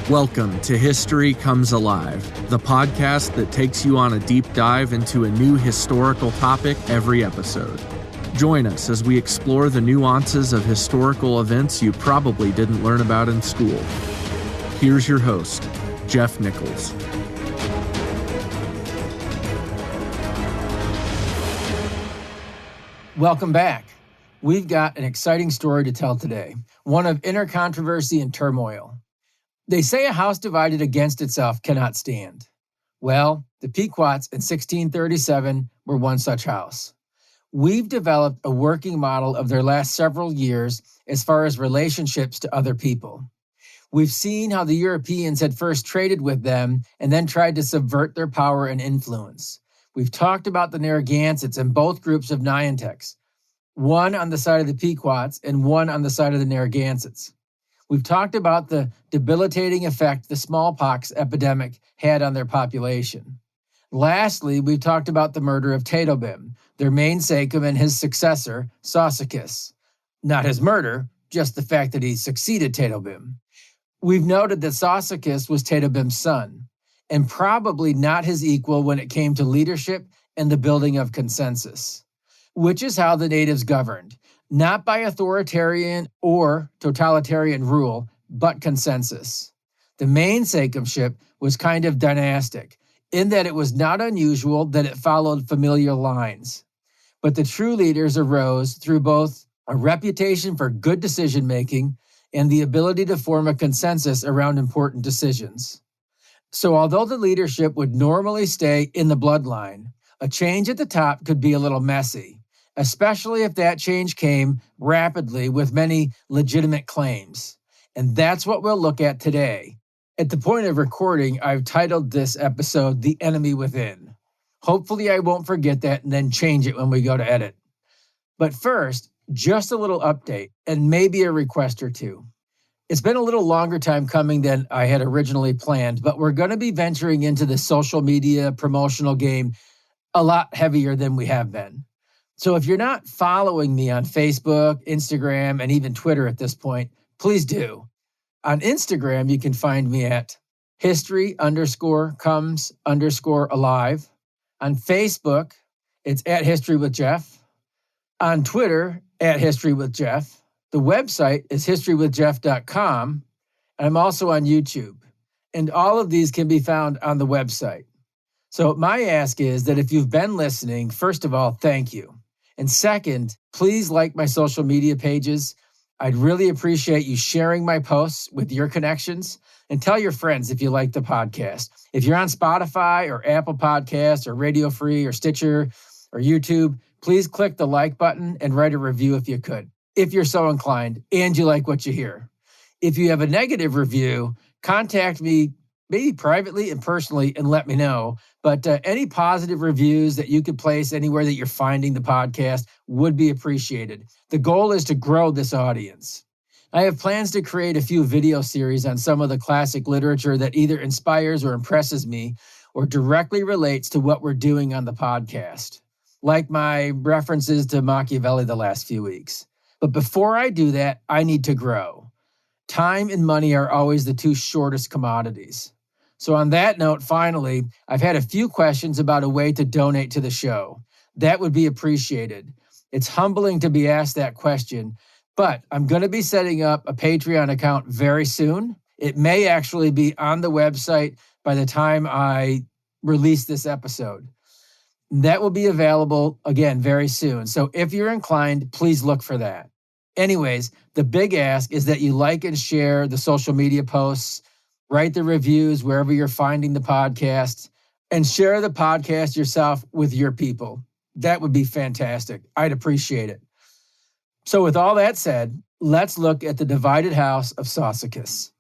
Welcome to History Comes Alive, the podcast that takes you on a deep dive into a new historical topic every episode. Join us as we explore the nuances of historical events you probably didn't learn about in school. Here's your host, Jeff Nichols. Welcome back. We've got an exciting story to tell today, one of inner controversy and turmoil. They say a house divided against itself cannot stand. Well, the Pequots in 1637 were one such house. We've developed a working model of their last several years as far as relationships to other people. We've seen how the Europeans had first traded with them and then tried to subvert their power and influence. We've talked about the Narragansetts and both groups of Niantics, one on the side of the Pequots and one on the side of the Narragansetts. We've talked about the debilitating effect the smallpox epidemic had on their population. Lastly, we've talked about the murder of Tatobem, their main sachem and his successor, Sassacus. Not his murder, just the fact that he succeeded Tatobem. We've noted that Sassacus was Tatobem's son, and probably not his equal when it came to leadership and the building of consensus, which is how the natives governed. Not by authoritarian or totalitarian rule, but consensus. The main sachemship was kind of dynastic, in that it was not unusual that it followed familial lines. But the true leaders arose through both a reputation for good decision-making and the ability to form a consensus around important decisions. So although the leadership would normally stay in the bloodline, a change at the top could be a little messy, especially if that change came rapidly with many legitimate claims. And that's what we'll look at today. At the point of recording, I've titled this episode, The Enemy Within. Hopefully I won't forget that and then change it when we go to edit. But first, just a little update and maybe a request or two. It's been a little longer time coming than I had originally planned, but we're going to be venturing into the social media promotional game a lot heavier than we have been. So if you're not following me on Facebook, Instagram, and even Twitter at this point, please do. On Instagram, you can find me at history_comes_alive. On Facebook, it's at History with Jeff. On Twitter, at History with Jeff. The website is historywithjeff.com. And I'm also on YouTube. And all of these can be found on the website. So my ask is that if you've been listening, first of all, thank you. And second, please like my social media pages. I'd really appreciate you sharing my posts with your connections and tell your friends if you like the podcast. If you're on Spotify or Apple Podcasts or Radio Free or Stitcher or YouTube, please click the like button and write a review if you could, if you're so inclined and you like what you hear. If you have a negative review, contact me maybe privately and personally and let me know. But any positive reviews that you could place anywhere that you're finding the podcast would be appreciated. The goal is to grow this audience. I have plans to create a few video series on some of the classic literature that either inspires or impresses me or directly relates to what we're doing on the podcast, like my references to Machiavelli the last few weeks. But before I do that, I need to grow. Time and money are always the two shortest commodities. So on that note, finally, I've had a few questions about a way to donate to the show. That would be appreciated. It's humbling to be asked that question, but I'm going to be setting up a Patreon account very soon. It may actually be on the website by the time I release this episode. That will be available, again, very soon. So if you're inclined, please look for that. Anyways, the big ask is that you like and share the social media posts, write the reviews wherever you're finding the podcast, and share the podcast yourself with your people. That would be fantastic. I'd appreciate it. So with all that said, let's look at the divided house of Sassacus.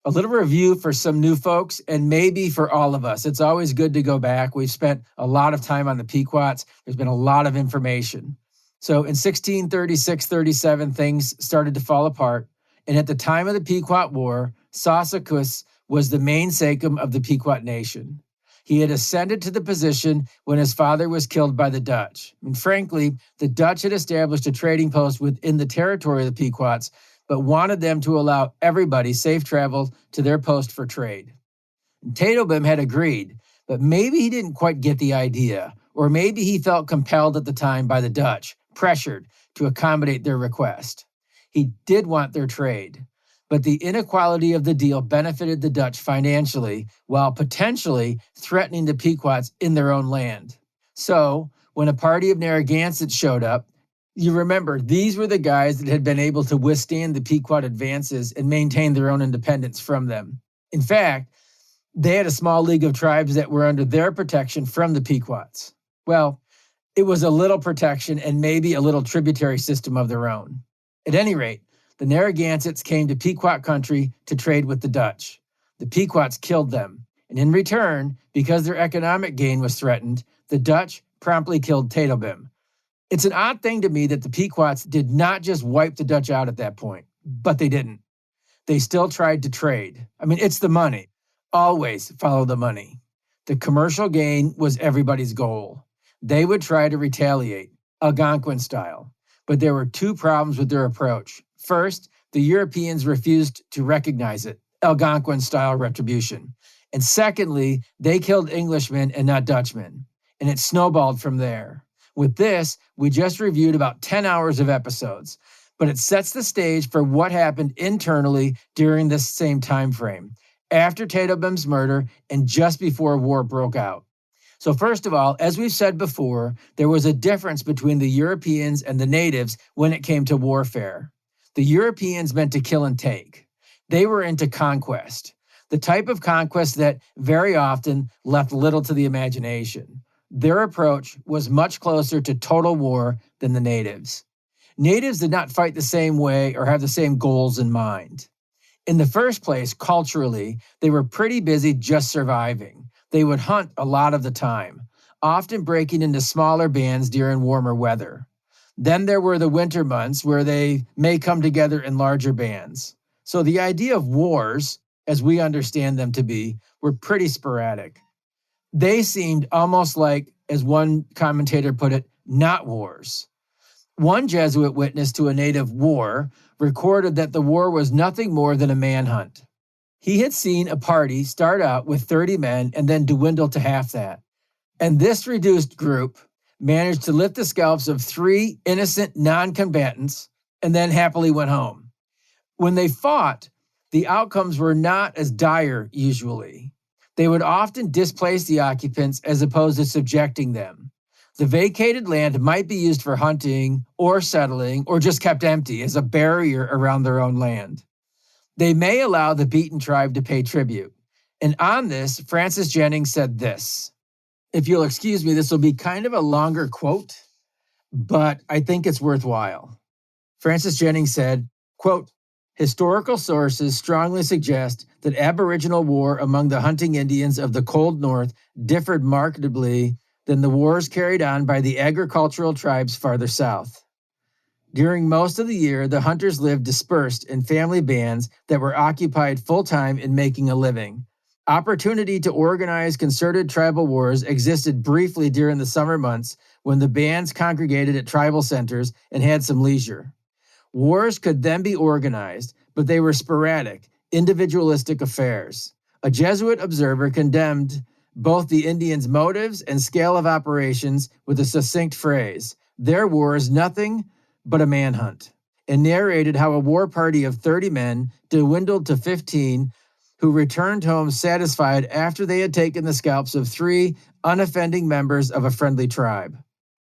A little review for some new folks and maybe for all of us. It's always good to go back. We've spent a lot of time on the Pequots. There's been a lot of information. So in 1636-37, things started to fall apart. And at the time of the Pequot War, Sassacus was the main sachem of the Pequot nation. He had ascended to the position when his father was killed by the Dutch. And frankly, the Dutch had established a trading post within the territory of the Pequots, but wanted them to allow everybody safe travel to their post for trade. Tatobem had agreed, but maybe he didn't quite get the idea, or maybe he felt compelled at the time by the Dutch, pressured to accommodate their request. He did want their trade, but the inequality of the deal benefited the Dutch financially while potentially threatening the Pequots in their own land. So, when a party of Narragansetts showed up, you remember these were the guys that had been able to withstand the Pequot advances and maintain their own independence from them. In fact, they had a small league of tribes that were under their protection from the Pequots. Well, it was a little protection and maybe a little tributary system of their own. At any rate, the Narragansetts came to Pequot country to trade with the Dutch. The Pequots killed them, and in return, because their economic gain was threatened, the Dutch promptly killed Tatobem. It's an odd thing to me that the Pequots did not just wipe the Dutch out at that point, but they didn't. They still tried to trade. I mean, it's the money. Always follow the money. The commercial gain was everybody's goal. They would try to retaliate, Algonquin style. But there were two problems with their approach. First, the Europeans refused to recognize it, Algonquin style retribution. And secondly, they killed Englishmen and not Dutchmen. And it snowballed from there. With this, we just reviewed about 10 hours of episodes, but it sets the stage for what happened internally during this same time frame, after Tatobem's murder and just before war broke out. So first of all, as we've said before, there was a difference between the Europeans and the natives when it came to warfare. The Europeans meant to kill and take. They were into conquest, the type of conquest that very often left little to the imagination. Their approach was much closer to total war than the natives. Natives did not fight the same way or have the same goals in mind. In the first place, culturally, they were pretty busy just surviving. They would hunt a lot of the time, often breaking into smaller bands during warmer weather. Then there were the winter months where they may come together in larger bands. So the idea of wars, as we understand them to be, were pretty sporadic. They seemed almost like, as one commentator put it, not wars. One Jesuit witness to a native war recorded that the war was nothing more than a manhunt. He had seen a party start out with 30 men and then dwindle to half that. And this reduced group managed to lift the scalps of 3 innocent non-combatants and then happily went home. When they fought, the outcomes were not as dire usually. They would often displace the occupants as opposed to subjecting them. The vacated land might be used for hunting or settling or just kept empty as a barrier around their own land. They may allow the beaten tribe to pay tribute. And on this, Francis Jennings said this. If you'll excuse me, this will be kind of a longer quote, but I think it's worthwhile. Francis Jennings said, quote, "Historical sources strongly suggest that Aboriginal war among the hunting Indians of the cold north differed markedly than the wars carried on by the agricultural tribes farther south. During most of the year, the hunters lived dispersed in family bands that were occupied full-time in making a living. Opportunity to organize concerted tribal wars existed briefly during the summer months when the bands congregated at tribal centers and had some leisure. Wars could then be organized, but they were sporadic, individualistic affairs. A Jesuit observer condemned both the Indians' motives and scale of operations with a succinct phrase, "Their war is nothing but a manhunt," and narrated how a war party of 30 men dwindled to 15 who returned home satisfied after they had taken the scalps of 3 unoffending members of a friendly tribe.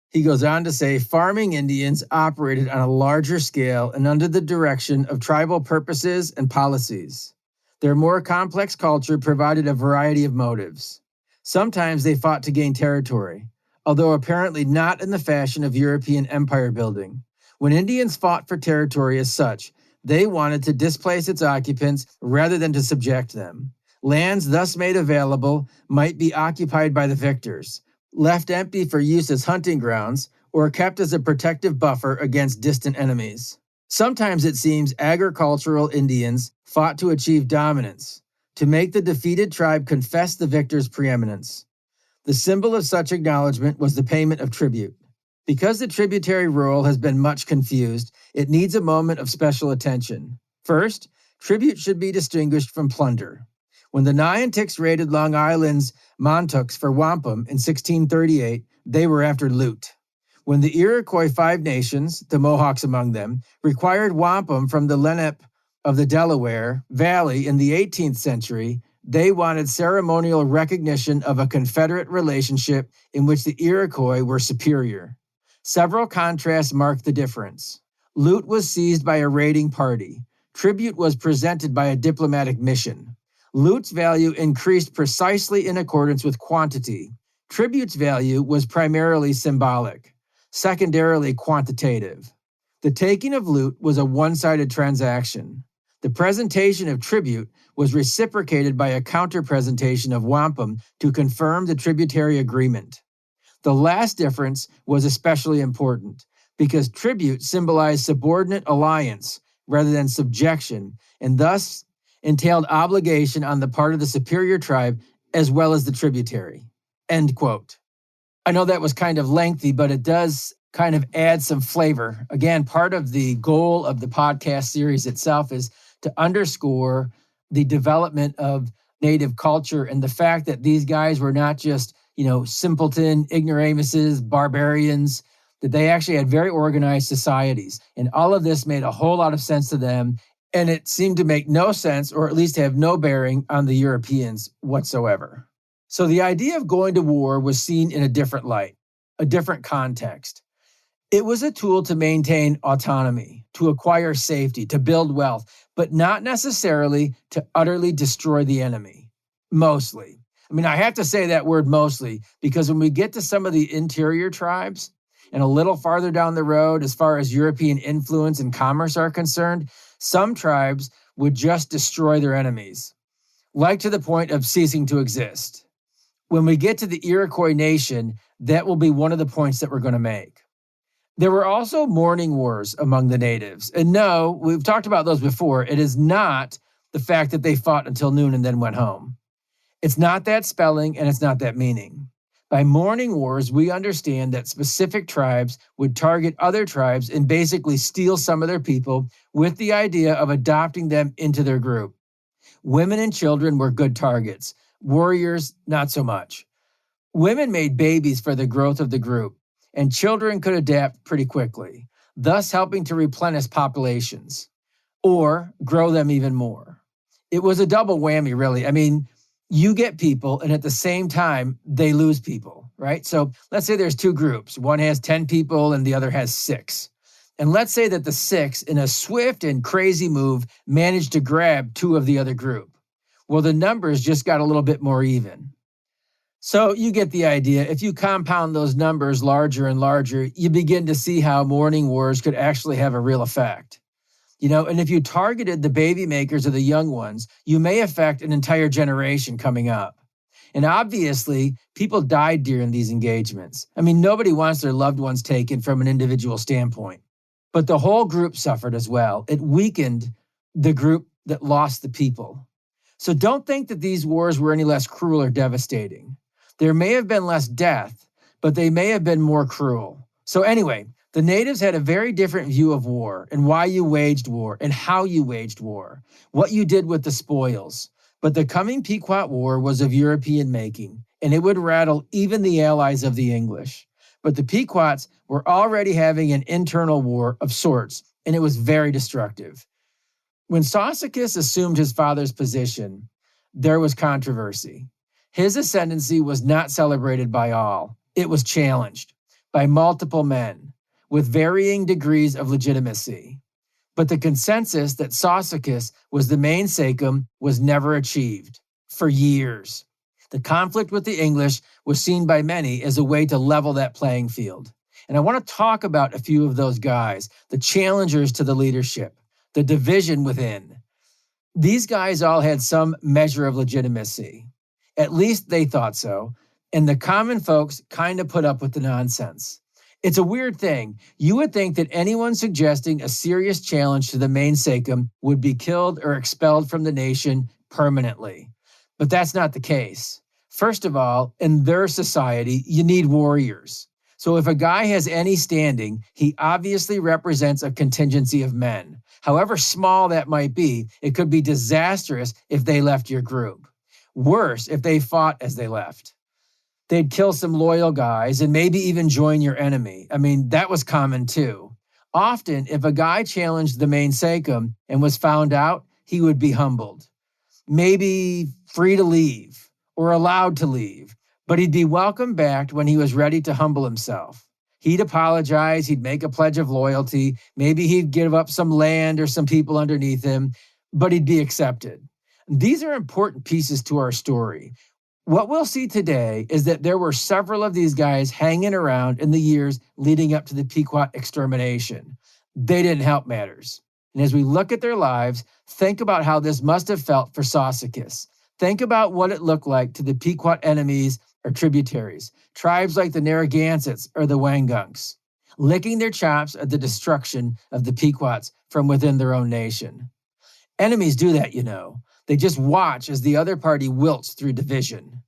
He goes on to say farming Indians operated on a larger scale and under the direction of tribal purposes and policies. Their more complex culture provided a variety of motives. Sometimes they fought to gain territory, although apparently not in the fashion of European empire building. When Indians fought for territory as such, they wanted to displace its occupants rather than to subject them. Lands thus made available might be occupied by the victors, left empty for use as hunting grounds, or kept as a protective buffer against distant enemies. Sometimes it seems agricultural Indians fought to achieve dominance, to make the defeated tribe confess the victor's preeminence. The symbol of such acknowledgement was the payment of tribute. Because the tributary role has been much confused, it needs a moment of special attention. First, tribute should be distinguished from plunder. When the Niantics raided Long Island's Montux for wampum in 1638, they were after loot. When the Iroquois Five Nations, the Mohawks among them, required wampum from the Lenape of the Delaware Valley in the 18th century, they wanted ceremonial recognition of a Confederate relationship in which the Iroquois were superior. Several contrasts mark the difference. Loot was seized by a raiding party. Tribute was presented by a diplomatic mission. Loot's value increased precisely in accordance with quantity. Tribute's value was primarily symbolic, secondarily quantitative. The taking of loot was a one-sided transaction. The presentation of tribute was reciprocated by a counter-presentation of wampum to confirm the tributary agreement. The last difference was especially important because tribute symbolized subordinate alliance rather than subjection, and thus entailed obligation on the part of the superior tribe as well as the tributary. End quote. I know that was kind of lengthy, but it does kind of add some flavor. Again, part of the goal of the podcast series itself is to underscore the development of Native culture and the fact that these guys were not just, simpleton, ignoramuses, barbarians, that they actually had very organized societies. And all of this made a whole lot of sense to them. And it seemed to make no sense, or at least have no bearing on the Europeans whatsoever. So the idea of going to war was seen in a different light, a different context. It was a tool to maintain autonomy, to acquire safety, to build wealth, but not necessarily to utterly destroy the enemy. Mostly. I have to say that word mostly, because when we get to some of the interior tribes, and a little farther down the road, as far as European influence and commerce are concerned, some tribes would just destroy their enemies, like to the point of ceasing to exist. When we get to the Iroquois nation, that will be one of the points that we're going to make. There were also mourning wars among the natives. And no, we've talked about those before. It is not the fact that they fought until noon and then went home. It's not that spelling and it's not that meaning. By mourning wars, we understand that specific tribes would target other tribes and basically steal some of their people with the idea of adopting them into their group. Women and children were good targets. Warriors, not so much. Women made babies for the growth of the group, and children could adapt pretty quickly, thus helping to replenish populations or grow them even more. It was a double whammy, really. You get people, and at the same time, they lose people, right? So let's say there's two groups. One has 10 people and the other has 6. And let's say that the 6, in a swift and crazy move, managed to grab 2 of the other group. Well, the numbers just got a little bit more even. So you get the idea. If you compound those numbers larger and larger, you begin to see how mourning wars could actually have a real effect. And if you targeted the baby makers or the young ones, you may affect an entire generation coming up. And obviously, people died during these engagements. Nobody wants their loved ones taken from an individual standpoint. But the whole group suffered as well. It weakened the group that lost the people. So don't think that these wars were any less cruel or devastating. There may have been less death, but they may have been more cruel. So anyway, the natives had a very different view of war and why you waged war and how you waged war, what you did with the spoils. But the coming Pequot War was of European making, and it would rattle even the allies of the English. But the Pequots were already having an internal war of sorts, and it was very destructive. When Sassacus assumed his father's position, there was controversy. His ascendancy was not celebrated by all. It was challenged by multiple men, with varying degrees of legitimacy. But the consensus that Sassacus was the main sachem was never achieved for years. The conflict with the English was seen by many as a way to level that playing field. And I want to talk about a few of those guys, the challengers to the leadership, the division within. These guys all had some measure of legitimacy. At least they thought so. And the common folks kind of put up with the nonsense. It's a weird thing. You would think that anyone suggesting a serious challenge to the main sachem would be killed or expelled from the nation permanently. But that's not the case. First of all, in their society, you need warriors. So if a guy has any standing, he obviously represents a contingency of men. However small that might be, it could be disastrous if they left your group. Worse, if they fought as they left. They'd kill some loyal guys and maybe even join your enemy. I mean, that was common too. Often, if a guy challenged the main sachem and was found out, he would be humbled. Maybe free to leave or allowed to leave, but he'd be welcomed back when he was ready to humble himself. He'd apologize, he'd make a pledge of loyalty, maybe he'd give up some land or some people underneath him, but he'd be accepted. These are important pieces to our story. What we'll see today is that there were several of these guys hanging around in the years leading up to the Pequot extermination. They didn't help matters. And as we look at their lives, think about how this must have felt for Sassacus. Think about what it looked like to the Pequot enemies or tributaries, tribes like the Narragansetts or the Wangunks, licking their chops at the destruction of the Pequots from within their own nation. Enemies do that, you know. They just watch as the other party wilts through division,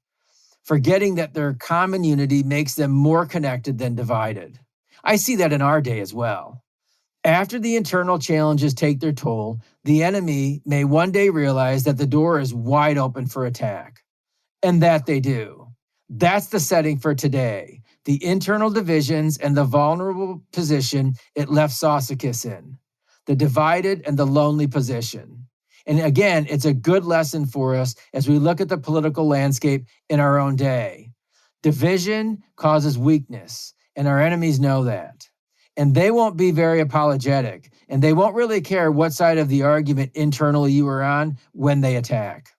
forgetting that their common unity makes them more connected than divided. I see that in our day as well. After the internal challenges take their toll, the enemy may one day realize that the door is wide open for attack. And that they do. That's the setting for today, the internal divisions and the vulnerable position it left Sassacus in, the divided and the lonely position. And again, it's a good lesson for us as we look at the political landscape in our own day. Division causes weakness, and our enemies know that. And they won't be very apologetic, and they won't really care what side of the argument internally you are on when they attack.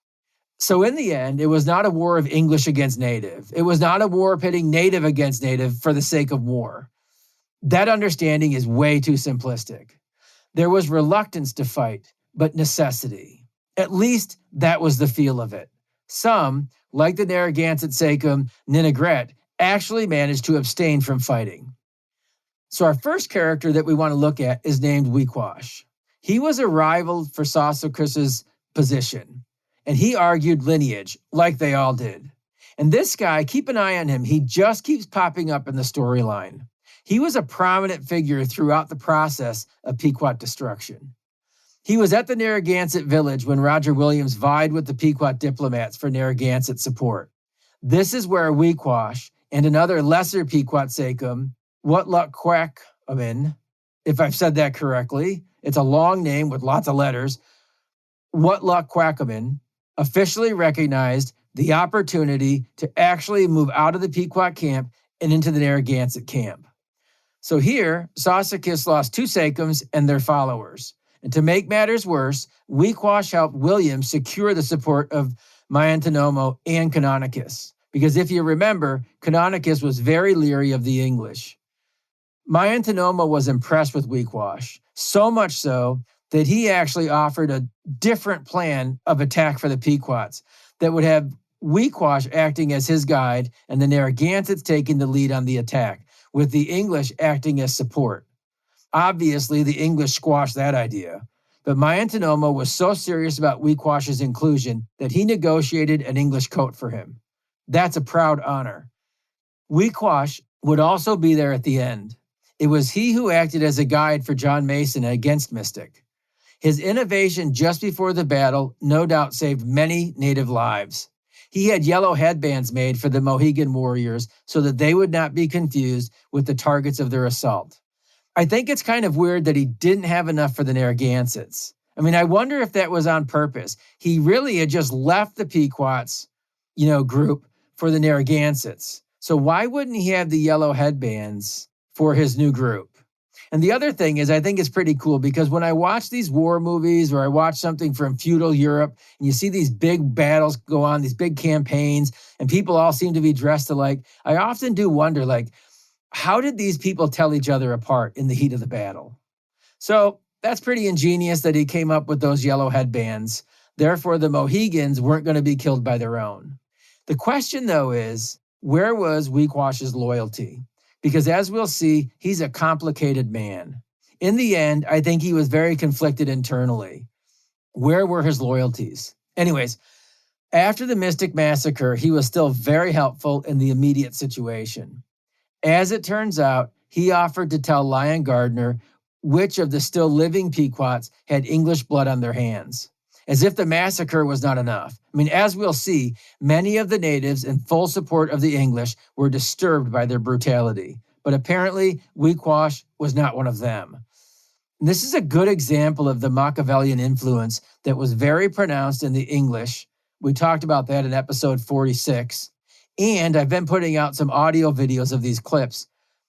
So in the end, it was not a war of English against native. It was not a war pitting native against native for the sake of war. That understanding is way too simplistic. There was reluctance to fight, but necessity. At least that was the feel of it. Some, like the Narragansett sachem Ninigret, actually managed to abstain from fighting. So our first character that we want to look at is named Wequash. He was a rival for Sassacus's position, and he argued lineage like they all did. And this guy, keep an eye on him, he just keeps popping up in the storyline. He was a prominent figure throughout the process of Pequot destruction. He was at the Narragansett village when Roger Williams vied with the Pequot diplomats for Narragansett support. This is where Wequash and another lesser Pequot sachem, Wutluck-Quackamin, if I've said that correctly, it's a long name with lots of letters, Wutluck-Quackamin, officially recognized the opportunity to actually move out of the Pequot camp and into the Narragansett camp. So here, Sassacus lost two sachems and their followers. And to make matters worse, Wequash helped William secure the support of Niantics and Canonicus. Because if you remember, Canonicus was very leery of the English. Niantics was impressed with Wequash, so much so that he actually offered a different plan of attack for the Pequots that would have Wequash acting as his guide and the Narragansetts taking the lead on the attack, with the English acting as support. Obviously, the English squashed that idea, but Niantics was so serious about Wequash's inclusion that he negotiated an English coat for him. That's a proud honor. Wequash would also be there at the end. It was he who acted as a guide for John Mason against Mystic. His innovation just before the battle no doubt saved many native lives. He had yellow headbands made for the Mohegan warriors so that they would not be confused with the targets of their assault. I think it's kind of weird that he didn't have enough for the Narragansetts. I mean, I wonder if that was on purpose. He really had just left the Pequots, group for the Narragansetts. So why wouldn't he have the yellow headbands for his new group? And the other thing is, I think it's pretty cool because when I watch these war movies or I watch something from feudal Europe and you see these big battles go on, these big campaigns, and people all seem to be dressed alike, I often do wonder, how did these people tell each other apart in the heat of the battle? So that's pretty ingenious that he came up with those yellow headbands. Therefore, the Mohegans weren't going to be killed by their own. The question, though, is, where was Wequash's loyalty? Because as we'll see, he's a complicated man. In the end, I think he was very conflicted internally. Where were his loyalties? Anyways, after the Mystic Massacre, he was still very helpful in the immediate situation. As it turns out, he offered to tell Lion Gardner which of the still living Pequots had English blood on their hands, as if the massacre was not enough. I mean, as we'll see, many of the natives in full support of the English were disturbed by their brutality, but apparently Wequash was not one of them. This is a good example of the Machiavellian influence that was very pronounced in the English. We talked about that in episode 46, and I've been putting out some audio videos of these clips,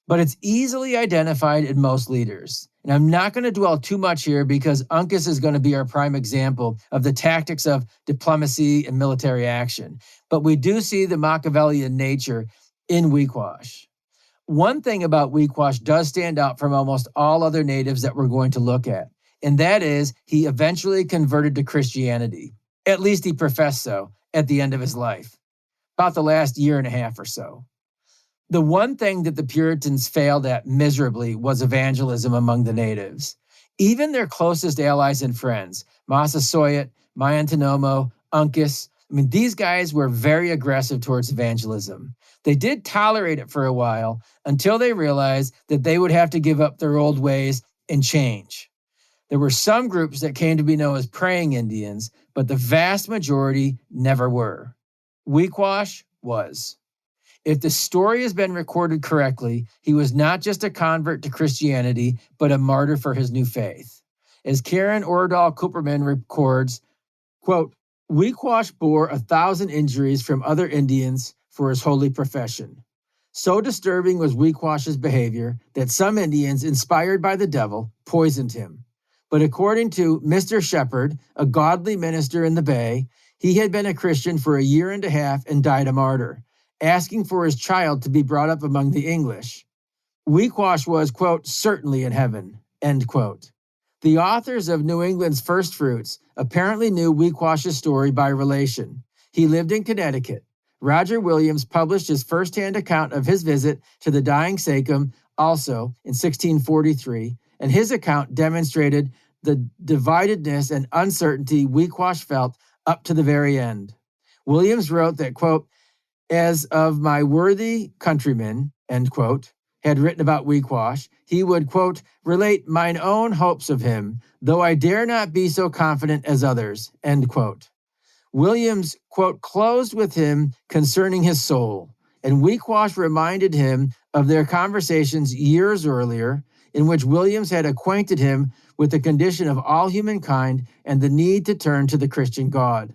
but it's easily identified in most leaders. And I'm not going to dwell too much here because Uncas is going to be our prime example of the tactics of diplomacy and military action. But we do see the Machiavellian nature in Wequash. One thing about Wequash does stand out from almost all other natives that we're going to look at, and that is he eventually converted to Christianity. At least he professed so at the end of his life, about the last year and a half or so. The one thing that the Puritans failed at miserably was evangelism among the natives. Even their closest allies and friends, Massasoit, Mayantonomo, Uncas, these guys were very aggressive towards evangelism. They did tolerate it for a while until they realized that they would have to give up their old ways and change. There were some groups that came to be known as praying Indians, but the vast majority never were. Wequash was. If the story has been recorded correctly, he was not just a convert to Christianity, but a martyr for his new faith. As Karen Ordahl Cooperman records, quote, Wequash bore 1,000 injuries from other Indians for his holy profession. So disturbing was Wequash's behavior that some Indians, inspired by the devil, poisoned him. But according to Mr. Shepherd, a godly minister in the Bay, he had been a Christian for a year and a half and died a martyr, asking for his child to be brought up among the English. Wequash was, quote, certainly in heaven, end quote. The authors of New England's First Fruits apparently knew Wequash's story by relation. He lived in Connecticut. Roger Williams published his first-hand account of his visit to the dying sachem also in 1643, and his account demonstrated the dividedness and uncertainty Wequash felt up to the very end. Williams wrote that, quote, as of my worthy countrymen, end quote, had written about Wequash, he would, quote, relate mine own hopes of him, though I dare not be so confident as others, end quote. Williams, quote, closed with him concerning his soul, and Wequash reminded him of their conversations years earlier, in which Williams had acquainted him with the condition of all humankind and the need to turn to the Christian God.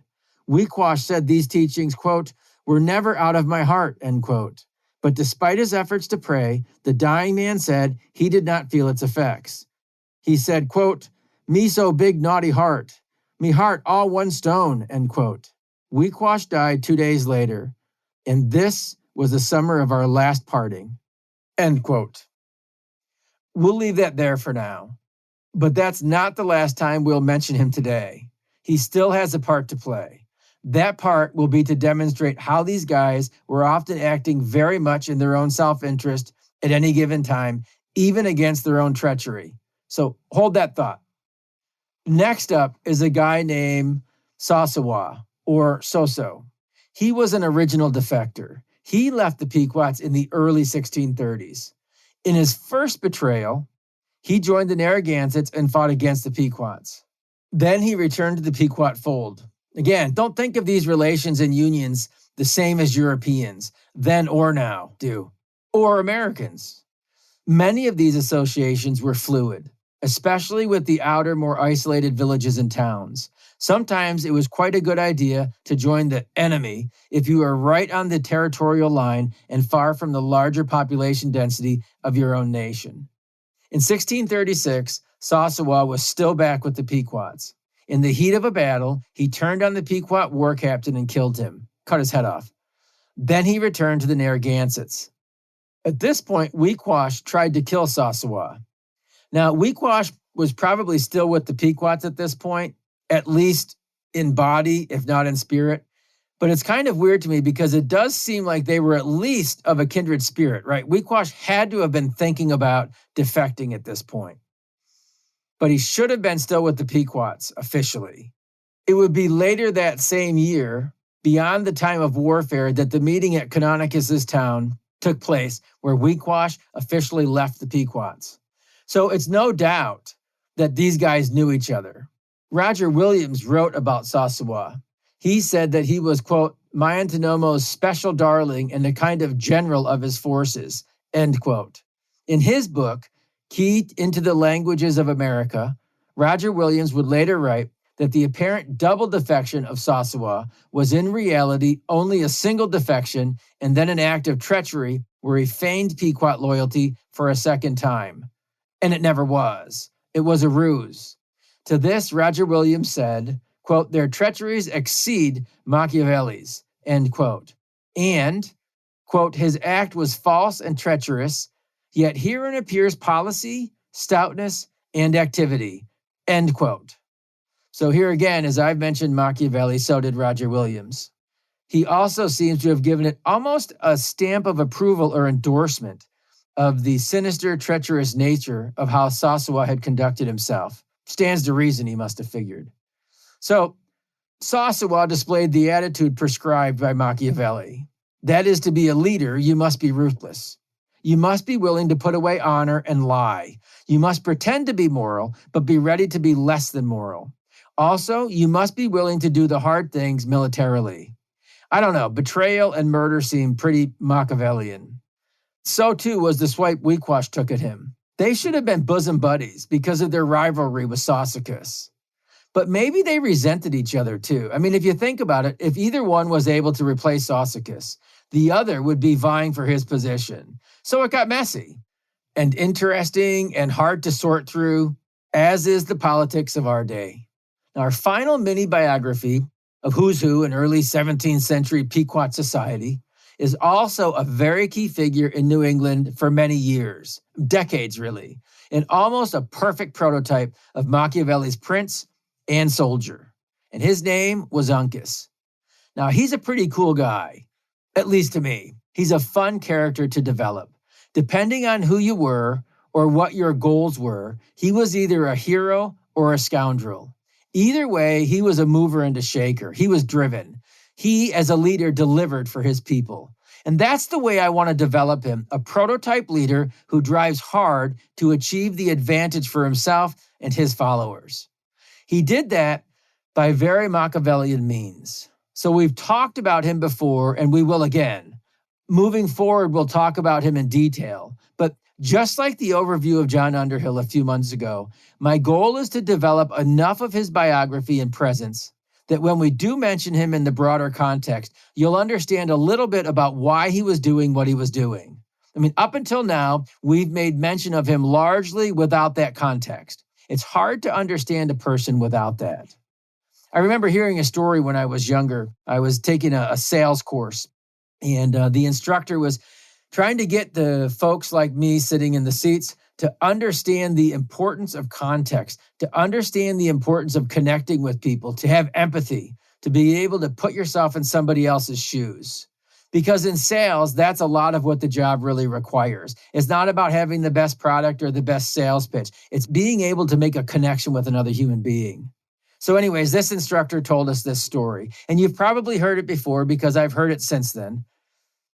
Wequash said these teachings, quote, were never out of my heart, end quote. But despite his efforts to pray, the dying man said he did not feel its effects. He said, quote, me so big naughty heart, me heart all one stone, end quote. Wequash died 2 days later, and this was the summer of our last parting, end quote. We'll leave that there for now. But that's not the last time we'll mention him today. He still has a part to play. That part will be to demonstrate how these guys were often acting very much in their own self-interest at any given time, even against their own treachery. So hold that thought. Next up is a guy named Sassawa, or Soso. He was an original defector. He left the Pequots in the early 1630s. In his first betrayal, he joined the Narragansetts and fought against the Pequots. Then he returned to the Pequot fold. Again, don't think of these relations and unions the same as Europeans, then or now do, or Americans. Many of these associations were fluid, especially with the outer, more isolated villages and towns. Sometimes it was quite a good idea to join the enemy if you were right on the territorial line and far from the larger population density of your own nation. In 1636, Sassawa was still back with the Pequots. In the heat of a battle, he turned on the Pequot war captain and killed him, cut his head off. Then he returned to the Narragansetts. At this point, Wequash tried to kill Sassawa. Now, Wequash was probably still with the Pequots at this point, at least in body, if not in spirit. But it's kind of weird to me because it does seem like they were at least of a kindred spirit, right? Wequash had to have been thinking about defecting at this point. But he should have been still with the Pequots officially. It would be later that same year, beyond the time of warfare, that the meeting at Canonicus's town took place where Wequash officially left the Pequots. So it's no doubt that these guys knew each other. Roger Williams wrote about Sassawa. He said that he was, quote, Miantinomo's special darling and a kind of general of his forces, end quote. In his book, Key into the Languages of America, Roger Williams would later write that the apparent double defection of Sassawa was in reality only a single defection and then an act of treachery where he feigned Pequot loyalty for a second time. And it never was. It was a ruse. To this, Roger Williams said, quote, their treacheries exceed Machiavelli's, end quote. And, quote, his act was false and treacherous, yet herein appears policy, stoutness, and activity, end quote. So here again, as I've mentioned Machiavelli, so did Roger Williams. He also seems to have given it almost a stamp of approval or endorsement of the sinister, treacherous nature of how Sassawa had conducted himself. Stands to reason, he must have figured. So Sassawa displayed the attitude prescribed by Machiavelli. That is, to be a leader, you must be ruthless. You must be willing to put away honor and lie. You must pretend to be moral, but be ready to be less than moral. Also, you must be willing to do the hard things militarily. I don't know, betrayal and murder seem pretty Machiavellian. So too was the swipe Wequash took at him. They should have been bosom buddies because of their rivalry with Sassacus. But maybe they resented each other too. I mean, if you think about it, if either one was able to replace Sassacus, the other would be vying for his position. So it got messy and interesting and hard to sort through, as is the politics of our day. Now, our final mini biography of who's who in early 17th century Pequot society is also a very key figure in New England for many years, decades really, and almost a perfect prototype of Machiavelli's prince and soldier. And his name was Uncas. Now, he's a pretty cool guy, at least to me. He's a fun character to develop. Depending on who you were or what your goals were, he was either a hero or a scoundrel. Either way, he was a mover and a shaker. He was driven. He, as a leader, delivered for his people. And that's the way I want to develop him, a prototype leader who drives hard to achieve the advantage for himself and his followers. He did that by very Machiavellian means. So we've talked about him before, and we will again. Moving forward, we'll talk about him in detail. But just like the overview of John Underhill a few months ago, my goal is to develop enough of his biography and presence that when we do mention him in the broader context, you'll understand a little bit about why he was doing what he was doing. I mean, up until now, we've made mention of him largely without that context. It's hard to understand a person without that. I remember hearing a story when I was younger. I was taking a sales course, and the instructor was trying to get the folks like me sitting in the seats to understand the importance of context, to understand the importance of connecting with people, to have empathy, to be able to put yourself in somebody else's shoes. Because in sales, that's a lot of what the job really requires. It's not about having the best product or the best sales pitch. It's being able to make a connection with another human being. So anyways, this instructor told us this story, and you've probably heard it before because I've heard it since then.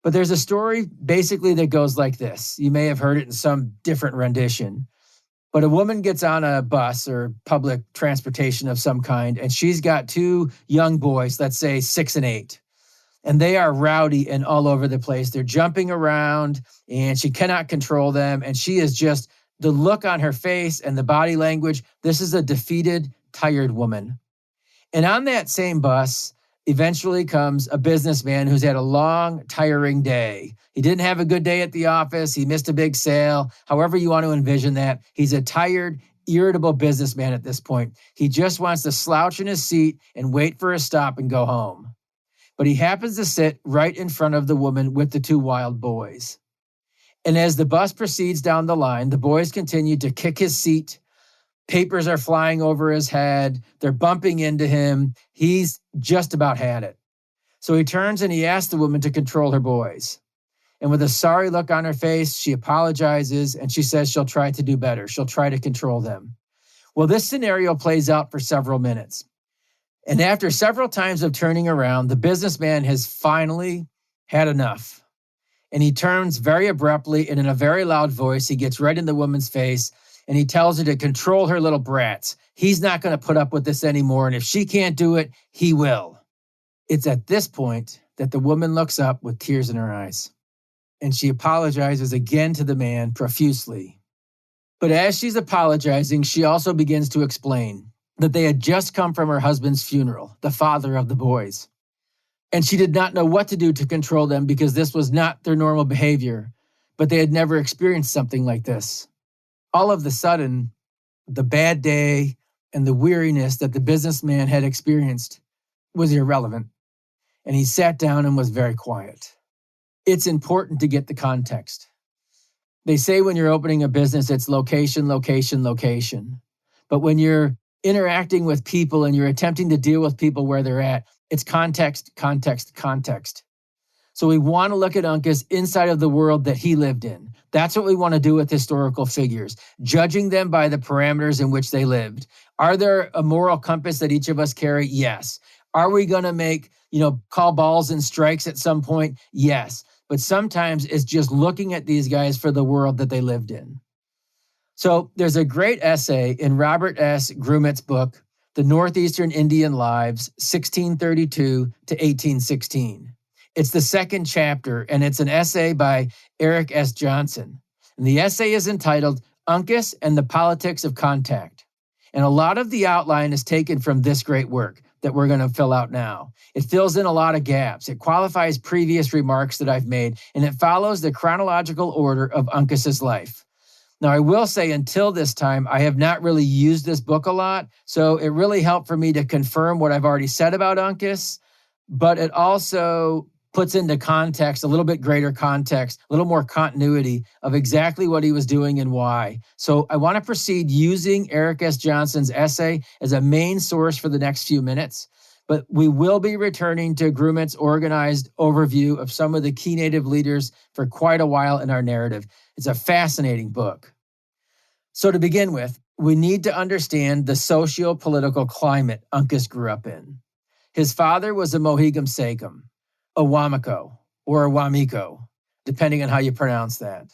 But there's a story basically that goes like this. You may have heard it in some different rendition. But a woman gets on a bus or public transportation of some kind, and she's got two young boys, let's say 6 and 8. And they are rowdy and all over the place. They're jumping around, and she cannot control them. And she is just, the look on her face and the body language, this is a defeated, tired woman. And on that same bus, eventually comes a businessman who's had a long, tiring day. He didn't have a good day at the office. He missed a big sale. However you want to envision that. He's a tired, irritable businessman at this point. He just wants to slouch in his seat and wait for a stop and go home. But he happens to sit right in front of the woman with the two wild boys. And as the bus proceeds down the line, the boys continue to kick his seat. Papers are flying over his head. They're bumping into him. He's just about had it. So he turns and he asks the woman to control her boys. And with a sorry look on her face, she apologizes and she says she'll try to do better. She'll try to control them. Well, this scenario plays out for several minutes. And after several times of turning around, the businessman has finally had enough. And he turns very abruptly and in a very loud voice. He gets right in the woman's face and he tells her to control her little brats. He's not going to put up with this anymore. And if she can't do it, he will. It's at this point that the woman looks up with tears in her eyes. And she apologizes again to the man profusely. But as she's apologizing, she also begins to explain that they had just come from her husband's funeral, the father of the boys. And she did not know what to do to control them because this was not their normal behavior, but they had never experienced something like this. All of a sudden, the bad day and the weariness that the businessman had experienced was irrelevant. And he sat down and was very quiet. It's important to get the context. They say when you're opening a business, it's location, location, location. But when you're interacting with people and you're attempting to deal with people where they're at, it's context, context, context. So we want to look at Uncas inside of the world that he lived in. That's what we want to do with historical figures, judging them by the parameters in which they lived. Are there a moral compass that each of us carry? Yes. Are we going to call balls and strikes at some point? Yes. But sometimes it's just looking at these guys for the world that they lived in. So there's a great essay in Robert S. Grumet's book, The Northeastern Indian Lives, 1632 to 1816. It's the second chapter, and it's an essay by Eric S. Johnson. And the essay is entitled Uncas and the Politics of Contact. And a lot of the outline is taken from this great work that we're going to fill out now. It fills in a lot of gaps. It qualifies previous remarks that I've made, and it follows the chronological order of Uncas's life. Now, I will say until this time, I have not really used this book a lot, so it really helped for me to confirm what I've already said about Uncas, but it also puts into context, a little bit greater context, a little more continuity of exactly what he was doing and why. So I want to proceed using Eric S. Johnson's essay as a main source for the next few minutes, but we will be returning to Grumet's organized overview of some of the key Native leaders for quite a while in our narrative. It's a fascinating book. So to begin with, we need to understand the socio-political climate Uncas grew up in. His father was a Mohegan sachem, a Wamiko, or a Wamiko, depending on how you pronounce that.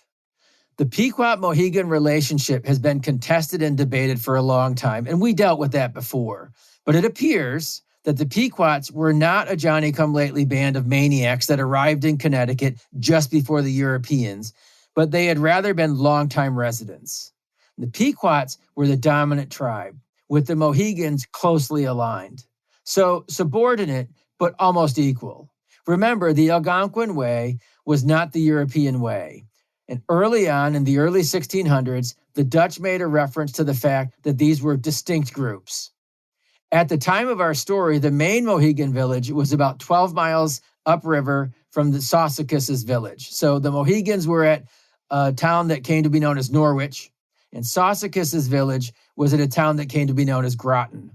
The Pequot-Mohegan relationship has been contested and debated for a long time, and we dealt with that before. But it appears that the Pequots were not a Johnny-come-lately band of maniacs that arrived in Connecticut just before the Europeans, but they had rather been longtime residents. The Pequots were the dominant tribe, with the Mohegans closely aligned. So subordinate, but almost equal. Remember, the Algonquin way was not the European way. And early on, in the early 1600s, the Dutch made a reference to the fact that these were distinct groups. At the time of our story, the main Mohegan village was about 12 miles upriver from the Sassacus's village. So the Mohegans were at a town that came to be known as Norwich, and Sassacus's village was at a town that came to be known as Groton.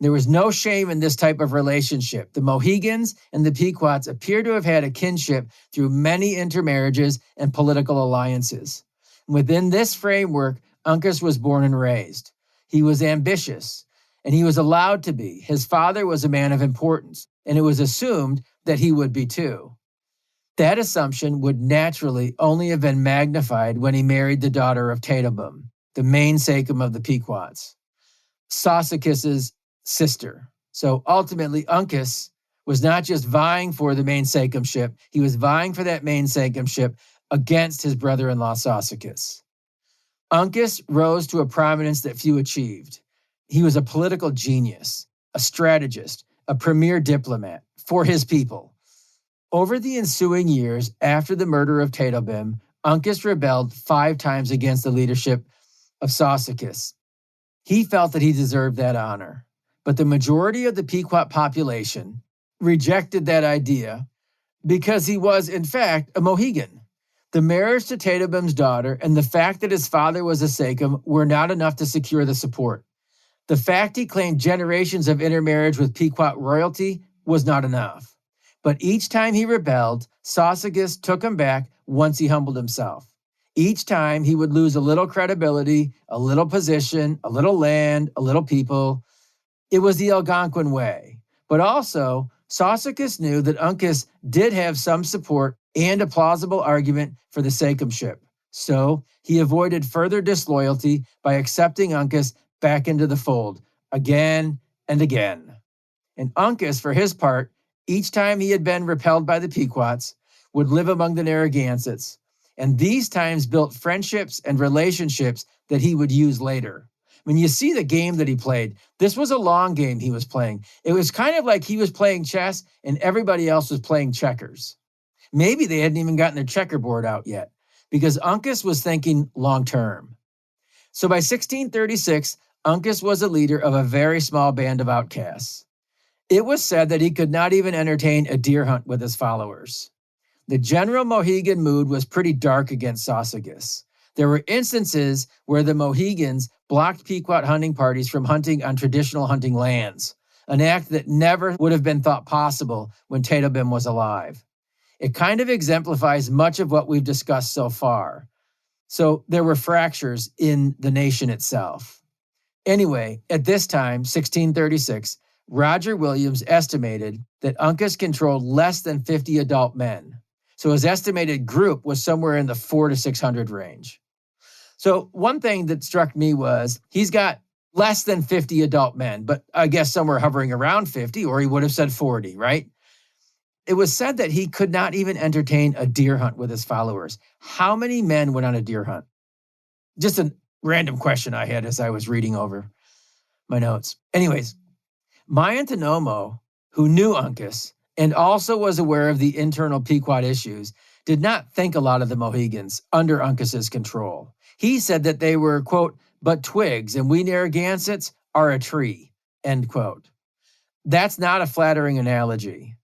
There was no shame in this type of relationship. The Mohegans and the Pequots appear to have had a kinship through many intermarriages and political alliances. Within this framework, Uncas was born and raised. He was ambitious, and he was allowed to be. His father was a man of importance, and it was assumed that he would be too. That assumption would naturally only have been magnified when he married the daughter of Tatobem, the main sachem of the Pequots, Sassacus's sister. So ultimately, Uncas was not just vying for the main sachemship, he was vying for that main sachemship against his brother-in-law Sassacus. Uncas rose to a prominence that few achieved. He was a political genius, a strategist, a premier diplomat for his people. Over the ensuing years after the murder of Tatobem, Uncas rebelled 5 times against the leadership of Sassacus. He felt that he deserved that honor. But the majority of the Pequot population rejected that idea because he was, in fact, a Mohegan. The marriage to Tatobem's daughter and the fact that his father was a sachem were not enough to secure the support. The fact he claimed generations of intermarriage with Pequot royalty was not enough. But each time he rebelled, Sassacus took him back once he humbled himself. Each time he would lose a little credibility, a little position, a little land, a little people. It was the Algonquin way. But also, Sassacus knew that Uncas did have some support and a plausible argument for the sachemship. So he avoided further disloyalty by accepting Uncas back into the fold again and again. And Uncas, for his part, each time he had been repelled by the Pequots, would live among the Narragansetts, and these times built friendships and relationships that he would use later. When you see the game that he played, this was a long game he was playing. It was kind of like he was playing chess and everybody else was playing checkers. Maybe they hadn't even gotten their checkerboard out yet, because Uncas was thinking long term. So by 1636, Uncas was a leader of a very small band of outcasts. It was said that he could not even entertain a deer hunt with his followers. The general Mohegan mood was pretty dark against Sassacus. There were instances where the Mohegans blocked Pequot hunting parties from hunting on traditional hunting lands, an act that never would have been thought possible when Tatobem was alive. It kind of exemplifies much of what we've discussed so far. So there were fractures in the nation itself. Anyway, at this time, 1636, Roger Williams estimated that Uncas controlled less than 50 adult men. So his estimated group was somewhere in the 400 to 600 range. So one thing that struck me was he's got less than 50 adult men, but I guess somewhere hovering around 50, or he would have said 40, right? It was said that he could not even entertain a deer hunt with his followers. How many men went on a deer hunt? Just a random question I had as I was reading over my notes. Anyways, Niantics, who knew Uncas and also was aware of the internal Pequot issues, did not think a lot of the Mohegans under Uncas's control. He said that they were, quote, but twigs, and we Narragansetts are a tree, end quote. That's not a flattering analogy.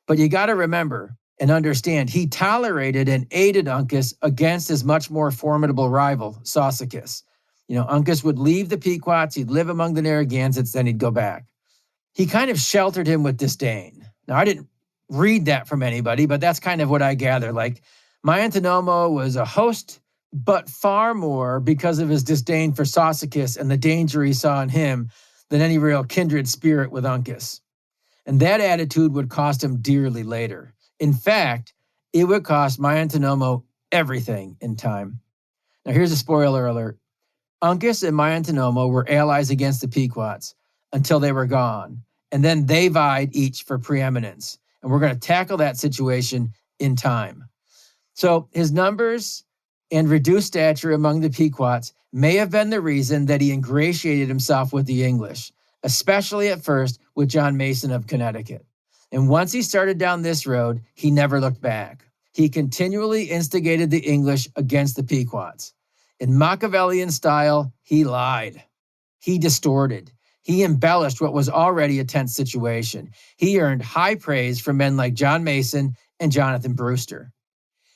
But you got to remember and understand, he tolerated and aided Uncas against his much more formidable rival, Sassacus. Uncas would leave the Pequots, he'd live among the Narragansetts, then he'd go back. He kind of sheltered him with disdain. Now, I didn't read that from anybody, but that's kind of what I gather. Like, Niantics was a host, but far more because of his disdain for Sassacus and the danger he saw in him than any real kindred spirit with Uncas. And that attitude would cost him dearly later. In fact, it would cost Niantics everything in time. Now, here's a spoiler alert. Uncas and Niantics were allies against the Pequots until they were gone, and then they vied each for preeminence. And we're going to tackle that situation in time. So his numbers and reduced stature among the Pequots may have been the reason that he ingratiated himself with the English, especially at first with John Mason of Connecticut. And once he started down this road, he never looked back. He continually instigated the English against the Pequots. In Machiavellian style, he lied. He distorted. He embellished what was already a tense situation. He earned high praise from men like John Mason and Jonathan Brewster.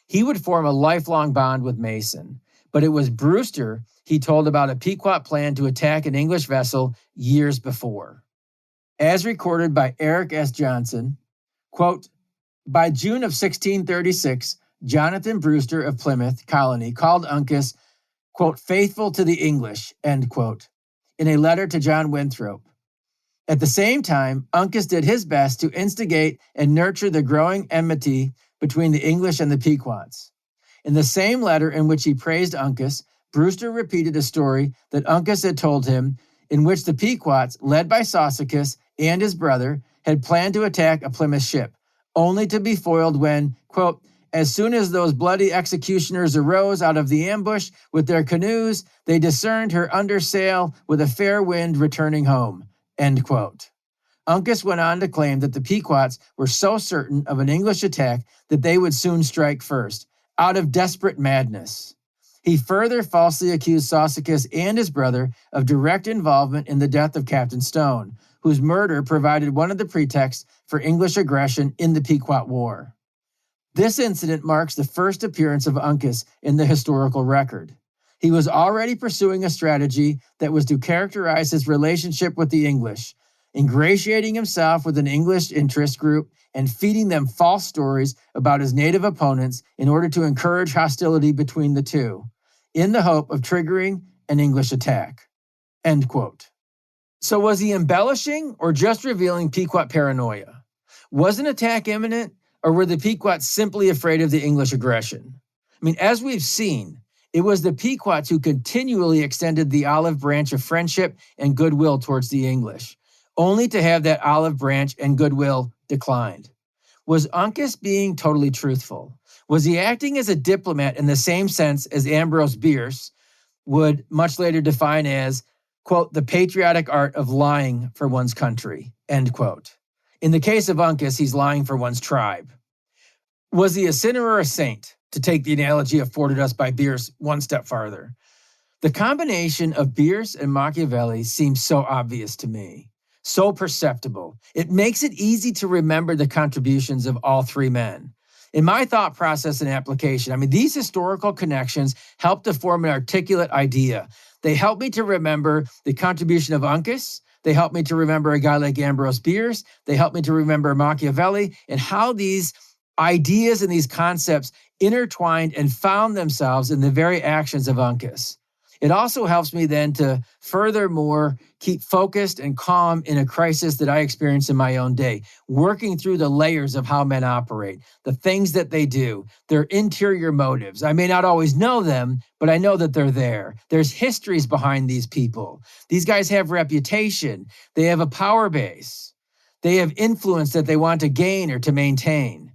He would form a lifelong bond with Mason, but it was Brewster he told about a Pequot plan to attack an English vessel years before. As recorded by Eric S. Johnson, quote, by June of 1636, Jonathan Brewster of Plymouth Colony called Uncas, quote, faithful to the English, end quote, in a letter to John Winthrop. At the same time, Uncas did his best to instigate and nurture the growing enmity between the English and the Pequots. In the same letter in which he praised Uncas, Brewster repeated a story that Uncas had told him, in which the Pequots, led by Sassacus and his brother, had planned to attack a Plymouth ship, only to be foiled when, quote, as soon as those bloody executioners arose out of the ambush with their canoes, they discerned her under sail with a fair wind returning home, end quote. Uncas went on to claim that the Pequots were so certain of an English attack that they would soon strike first, out of desperate madness. He further falsely accused Sassacus and his brother of direct involvement in the death of Captain Stone, whose murder provided one of the pretexts for English aggression in the Pequot War. This incident marks the first appearance of Uncas in the historical record. He was already pursuing a strategy that was to characterize his relationship with the English, ingratiating himself with an English interest group and feeding them false stories about his native opponents in order to encourage hostility between the two, in the hope of triggering an English attack, end quote. So was he embellishing or just revealing Pequot paranoia? Was an attack imminent, Or were the Pequots simply afraid of the English aggression? I mean, as we've seen, it was the Pequots who continually extended the olive branch of friendship and goodwill towards the English, only to have that olive branch and goodwill declined. Was Uncas being totally truthful? Was he acting as a diplomat in the same sense as Ambrose Bierce would much later define as, quote, the patriotic art of lying for one's country, end quote. In the case of Uncas, he's lying for one's tribe. Was he a sinner or a saint, to take the analogy afforded us by Bierce one step farther? The combination of Bierce and Machiavelli seems so obvious to me, so perceptible. It makes it easy to remember the contributions of all three men. In my thought process and application, I mean, these historical connections help to form an articulate idea. They help me to remember the contribution of Uncas. They help me to remember a guy like Ambrose Bierce. They help me to remember Machiavelli and how these ideas and these concepts intertwined and found themselves in the very actions of Uncas. It also helps me then to furthermore keep focused and calm in a crisis that I experience in my own day, working through the layers of how men operate, the things that they do, their interior motives. I may not always know them, but I know that they're there. There's histories behind these people. These guys have reputation. They have a power base. They have influence that they want to gain or to maintain.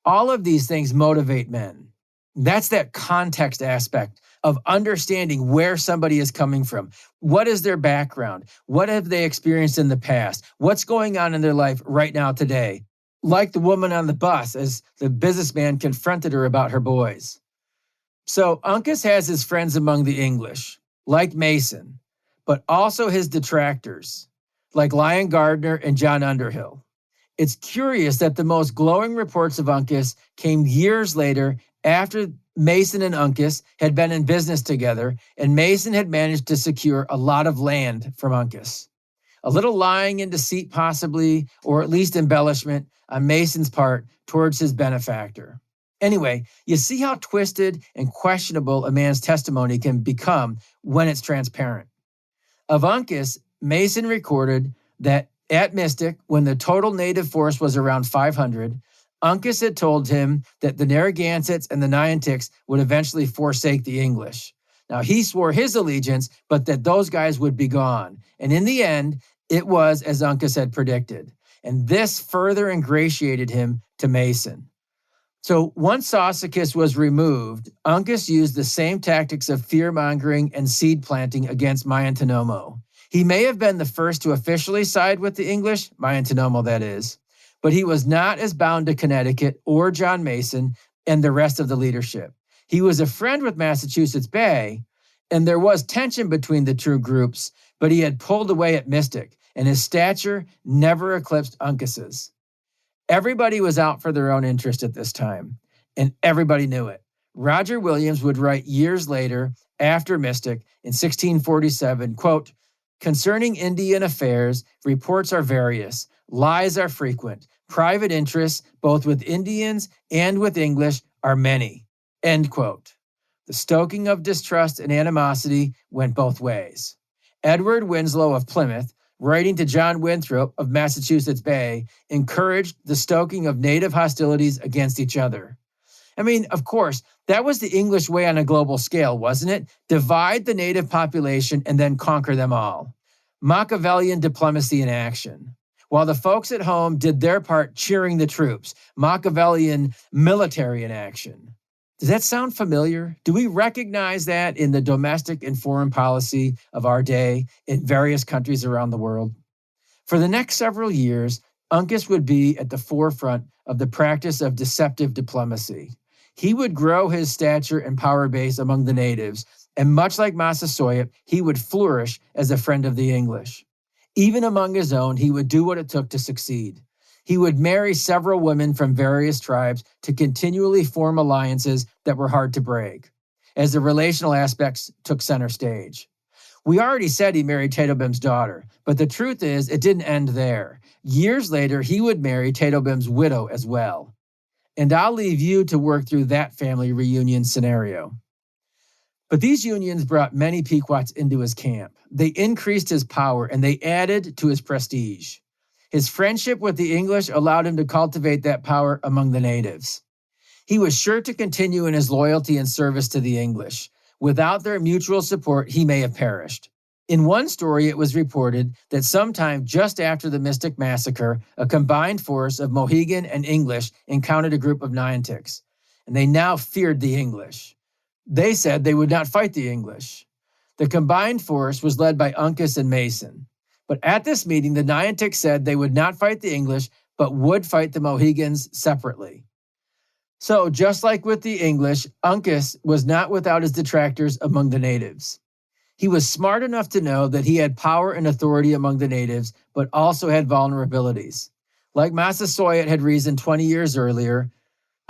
All of these things motivate men. That's that context aspect of understanding where somebody is coming from. What is their background? What have they experienced in the past? What's going on in their life right now today? Like the woman on the bus as the businessman confronted her about her boys. So Uncas has his friends among the English, like Mason, but also his detractors, like Lyon Gardner and John Underhill. It's curious that the most glowing reports of Uncas came years later after Mason and Uncas had been in business together, and Mason had managed to secure a lot of land from Uncas. A little lying and deceit possibly, or at least embellishment on Mason's part towards his benefactor. Anyway, you see how twisted and questionable a man's testimony can become when it's transparent. Of Uncas, Mason recorded that at Mystic, when the total native force was around 500, Uncas had told him that the Narragansetts and the Niantics would eventually forsake the English. Now, he swore his allegiance, but that those guys would be gone. And in the end, it was as Uncas had predicted. And this further ingratiated him to Mason. So once Sassacus was removed, Uncas used the same tactics of fear-mongering and seed planting against Mayantonomo. He may have been the first to officially side with the English, Mayantonomo that is, but he was not as bound to Connecticut or John Mason and the rest of the leadership. He was a friend with Massachusetts Bay, and there was tension between the two groups, but he had pulled away at Mystic, and his stature never eclipsed Uncas's. Everybody was out for their own interest at this time, and everybody knew it. Roger Williams would write years later, after Mystic, in 1647, quote, "Concerning Indian affairs, reports are various, lies are frequent, private interests, both with Indians and with English, are many," end quote. The stoking of distrust and animosity went both ways. Edward Winslow of Plymouth, writing to John Winthrop of Massachusetts Bay, encouraged the stoking of native hostilities against each other. I mean, of course, that was the English way on a global scale, wasn't it? Divide the native population and then conquer them all. Machiavellian diplomacy in action. While the folks at home did their part cheering the troops, Machiavellian military in action. Does that sound familiar? Do we recognize that in the domestic and foreign policy of our day in various countries around the world? For the next several years, Uncas would be at the forefront of the practice of deceptive diplomacy. He would grow his stature and power base among the natives, and much like Massasoit, he would flourish as a friend of the English. Even among his own, he would do what it took to succeed. He would marry several women from various tribes to continually form alliances that were hard to break, as the relational aspects took center stage. We already said he married Tatobem's daughter, but the truth is it didn't end there. Years later, he would marry Tatobem's widow as well. And I'll leave you to work through that family reunion scenario. But these unions brought many Pequots into his camp. They increased his power and they added to his prestige. His friendship with the English allowed him to cultivate that power among the natives. He was sure to continue in his loyalty and service to the English. Without their mutual support, he may have perished. In one story, it was reported that sometime just after the Mystic Massacre, a combined force of Mohegan and English encountered a group of Niantics, and they now feared the English. They said they would not fight the English. The combined force was led by Uncas and Mason. But at this meeting, the Niantics said they would not fight the English, but would fight the Mohegans separately. So, just like with the English, Uncas was not without his detractors among the natives. He was smart enough to know that he had power and authority among the natives, but also had vulnerabilities. Like Massasoit had reasoned 20 years earlier,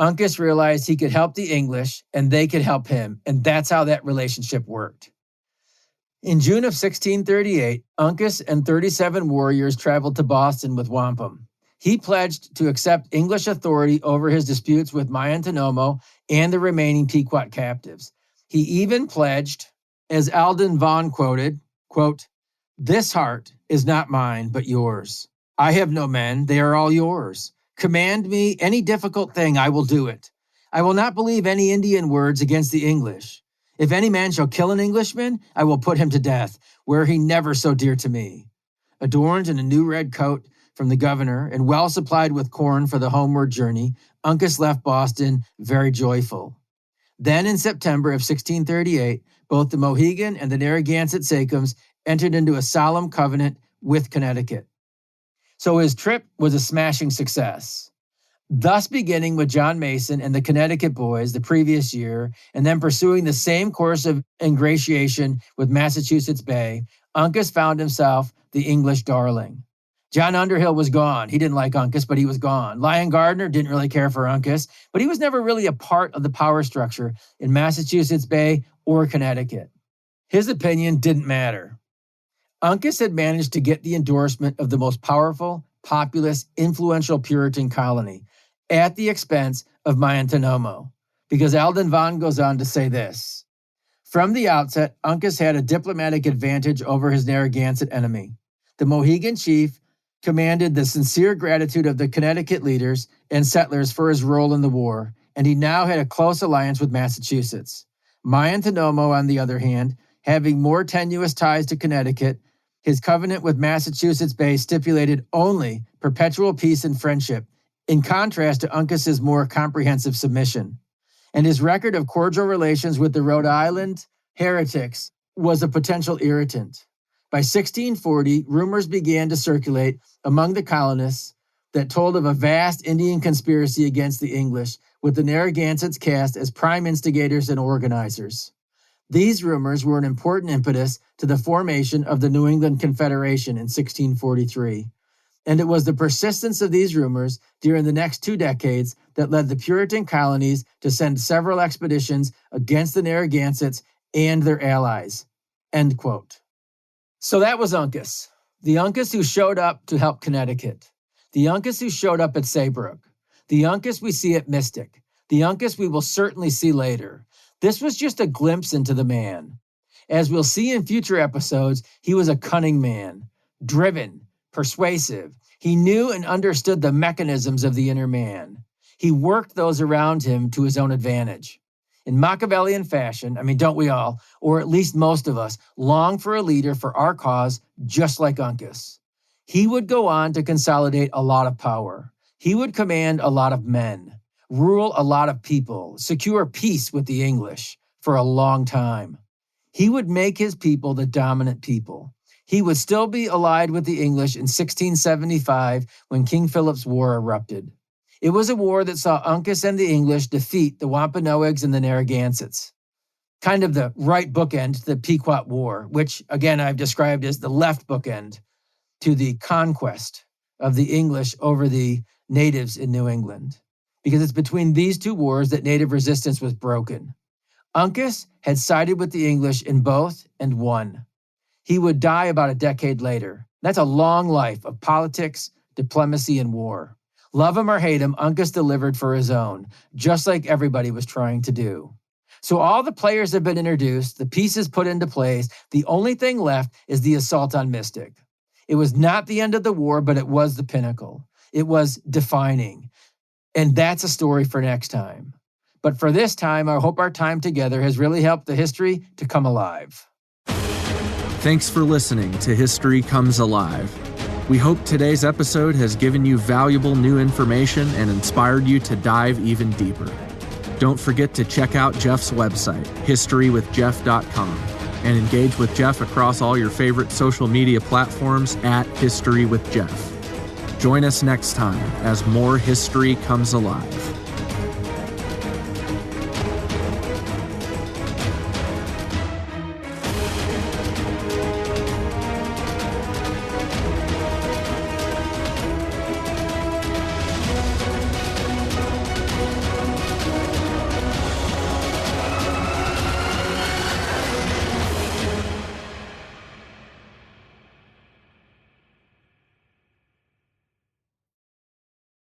Uncas realized he could help the English and they could help him, and that's how that relationship worked. In June of 1638, Uncas and 37 warriors traveled to Boston with wampum. He pledged to accept English authority over his disputes with Miantinomo and the remaining Pequot captives. He even pledged, as Alden Vaughan quoted, quote, "This heart is not mine, but yours. I have no men, they are all yours. Command me any difficult thing, I will do it. I will not believe any Indian words against the English. If any man shall kill an Englishman, I will put him to death, were he never so dear to me." Adorned in a new red coat from the governor and well supplied with corn for the homeward journey, Uncas left Boston very joyful. Then in September of 1638, both the Mohegan and the Narragansett sachems entered into a solemn covenant with Connecticut. So his trip was a smashing success. Thus beginning with John Mason and the Connecticut boys the previous year, and then pursuing the same course of ingratiation with Massachusetts Bay, Uncas found himself the English darling. John Underhill was gone. He didn't like Uncas, but he was gone. Lyon Gardner didn't really care for Uncas, but he was never really a part of the power structure in Massachusetts Bay or Connecticut. His opinion didn't matter. Uncas had managed to get the endorsement of the most powerful, populous, influential Puritan colony at the expense of Miantinomo, because Alden Vaughan goes on to say this: "From the outset, Uncas had a diplomatic advantage over his Narragansett enemy. The Mohegan chief commanded the sincere gratitude of the Connecticut leaders and settlers for his role in the war, and he now had a close alliance with Massachusetts. Miantinomo, on the other hand, having more tenuous ties to Connecticut, his covenant with Massachusetts Bay stipulated only perpetual peace and friendship, in contrast to Uncas's more comprehensive submission. And his record of cordial relations with the Rhode Island heretics was a potential irritant. By 1640, rumors began to circulate among the colonists that told of a vast Indian conspiracy against the English, with the Narragansetts cast as prime instigators and organizers. These rumors were an important impetus to the formation of the New England Confederation in 1643. And it was the persistence of these rumors during the next 2 decades that led the Puritan colonies to send several expeditions against the Narragansetts and their allies." End quote. So that was Uncas. The Uncas who showed up to help Connecticut. The Uncas who showed up at Saybrook. The Uncas we see at Mystic. The Uncas we will certainly see later. This was just a glimpse into the man. As we'll see in future episodes, he was a cunning man, driven, persuasive. He knew and understood the mechanisms of the inner man. He worked those around him to his own advantage. In Machiavellian fashion, don't we all, or at least most of us, long for a leader for our cause, just like Uncas? He would go on to consolidate a lot of power. He would command a lot of men, rule a lot of people, secure peace with the English for a long time. He would make his people the dominant people. He would still be allied with the English in 1675 when King Philip's War erupted. It was a war that saw Uncas and the English defeat the Wampanoags and the Narragansetts. Kind of the right bookend to the Pequot War, which, again, I've described as the left bookend to the conquest of the English over the natives in New England. Because it's between these two wars that native resistance was broken. Uncas had sided with the English in both and won. He would die about a decade later. That's a long life of politics, diplomacy, and war. Love him or hate him, Uncas delivered for his own, just like everybody was trying to do. So all the players have been introduced, the pieces put into place. The only thing left is the assault on Mystic. It was not the end of the war, but it was the pinnacle. It was defining. And that's a story for next time. But for this time, I hope our time together has really helped the history to come alive. Thanks for listening to History Comes Alive. We hope today's episode has given you valuable new information and inspired you to dive even deeper. Don't forget to check out Jeff's website, historywithjeff.com, and engage with Jeff across all your favorite social media platforms at History with Jeff. Join us next time as more history comes alive.